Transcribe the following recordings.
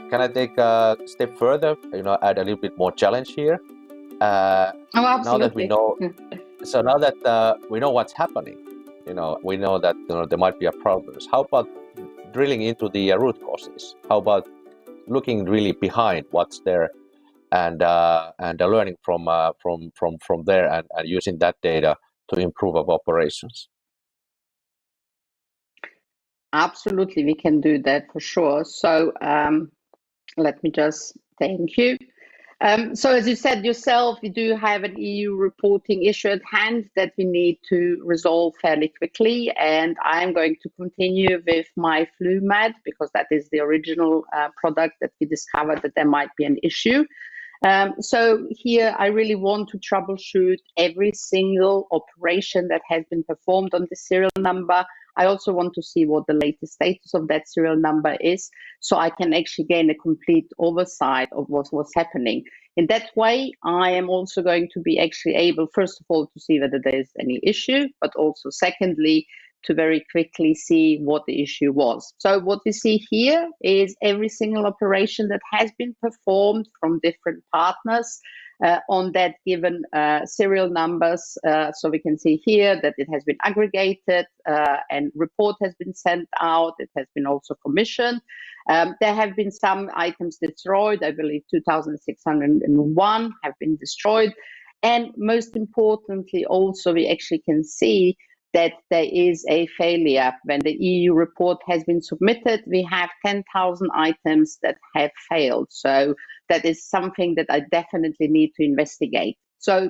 Can I take a step further? Add a little bit more challenge here. Oh, absolutely. Now that we know, so now that we know what's happening, we know that there might be a problems. How about drilling into the root causes? How about looking really behind what's there, and learning from there, and using that data to improve our operations? Absolutely, we can do that for sure. So let me just thank you. So as you said yourself, we do have an EU reporting issue at hand that we need to resolve fairly quickly. And I'm going to continue with my FluMed because that is the original product that we discovered that there might be an issue. So here I really want to troubleshoot every single operation that has been performed on the serial number. I also want to see what the latest status of that serial number is, so I can actually gain a complete oversight of what's happening. In that way, I am also going to be actually able, first of all, to see whether there is any issue, but also secondly, to very quickly see what the issue was. So what we see here is every single operation that has been performed from different partners on that given serial numbers. So we can see here that it has been aggregated and report has been sent out. It has been also commissioned. There have been some items destroyed. I believe 2,601 have been destroyed. And most importantly, also, we actually can see that there is a failure. When the EU report has been submitted, we have 10,000 items that have failed. So that is something that I definitely need to investigate. So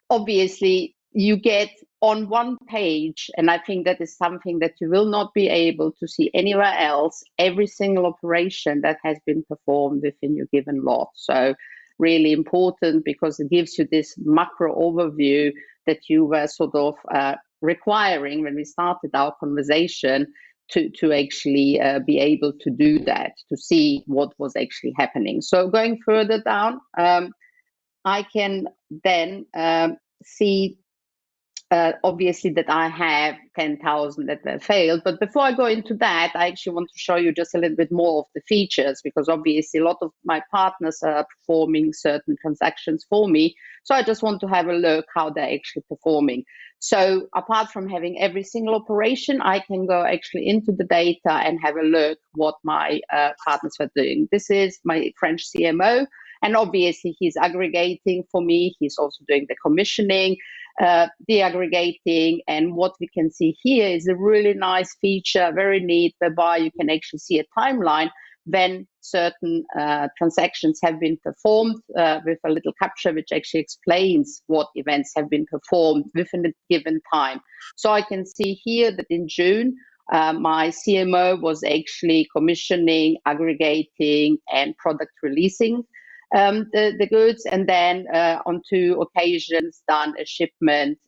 obviously you get on one page, and I think that is something that you will not be able to see anywhere else, every single operation that has been performed within your given lot. So really important because it gives you this macro overview that you were sort of requiring when we started our conversation to actually be able to do that, to see what was actually happening. So going further down, I can then see obviously that I have 10,000 that were failed. But before I go into that, I actually want to show you just a little bit more of the features, because obviously a lot of my partners are performing certain transactions for me. So I just want to have a look how they're actually performing. So apart from having every single operation, I can go actually into the data and have a look what my partners are doing. This is my French CMO. And obviously he's aggregating for me. He's also doing the commissioning, de-aggregating. And what we can see here is a really nice feature, very neat, whereby you can actually see a timeline when certain transactions have been performed with a little capture, which actually explains what events have been performed within a given time. So I can see here that in June, my CMO was actually commissioning, aggregating, and product releasing the goods, and then on 2 occasions done a shipment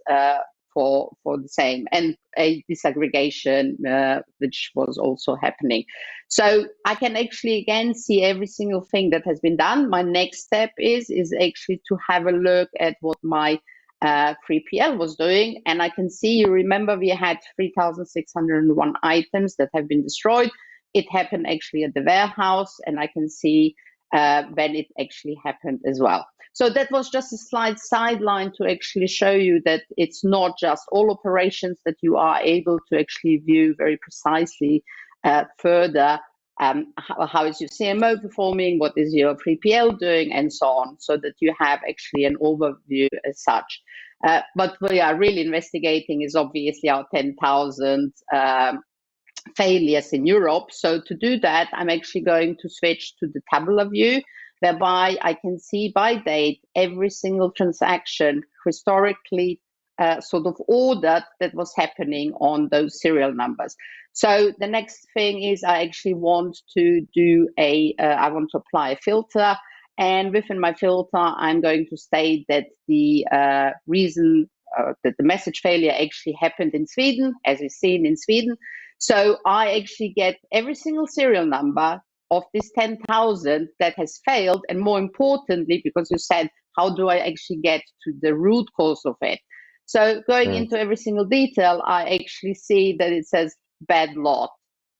for the same, and a disaggregation which was also happening. So I can actually again see every single thing that has been done. My next step is actually to have a look at what my 3PL was doing, and I can see, you remember we had 3,601 items that have been destroyed. It happened actually at the warehouse, and I can see when it actually happened as well. So that was just a slight sideline to actually show you that it's not just all operations that you are able to actually view very precisely further. How is your CMO performing? What is your 3PL doing? And so on, so that you have actually an overview as such. But what we are really investigating is obviously our 10,000 failures in Europe. So to do that, I'm actually going to switch to the tabular view, whereby I can see by date every single transaction historically sort of ordered that was happening on those serial numbers. So the next thing is I actually want to do I want to apply a filter. And within my filter, I'm going to state that the reason that the message failure actually happened in Sweden, as we've seen in Sweden. So I actually get every single serial number of this 10,000 that has failed. And more importantly, because you said, how do I actually get to the root cause of it? So going into every single detail, I actually see that it says bad lot.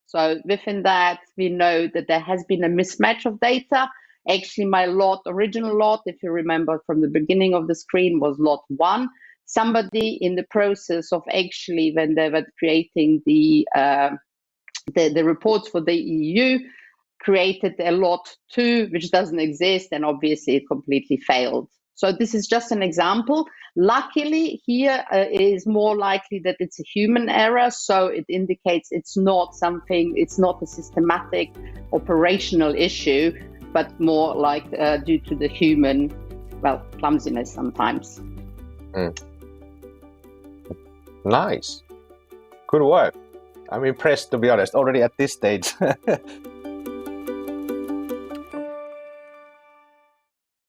So within that, we know that there has been a mismatch of data. Actually, my original lot, if you remember from the beginning of the screen, was lot 1. Somebody in the process of actually, when they were creating the reports for the EU, created a lot 2, which doesn't exist, and obviously it completely failed. So this is just an example. Luckily, here it is more likely that it's a human error, so it indicates it's not a systematic operational issue, but more like due to the human, clumsiness sometimes. Nice. Good work. I'm impressed, to be honest, already at this stage.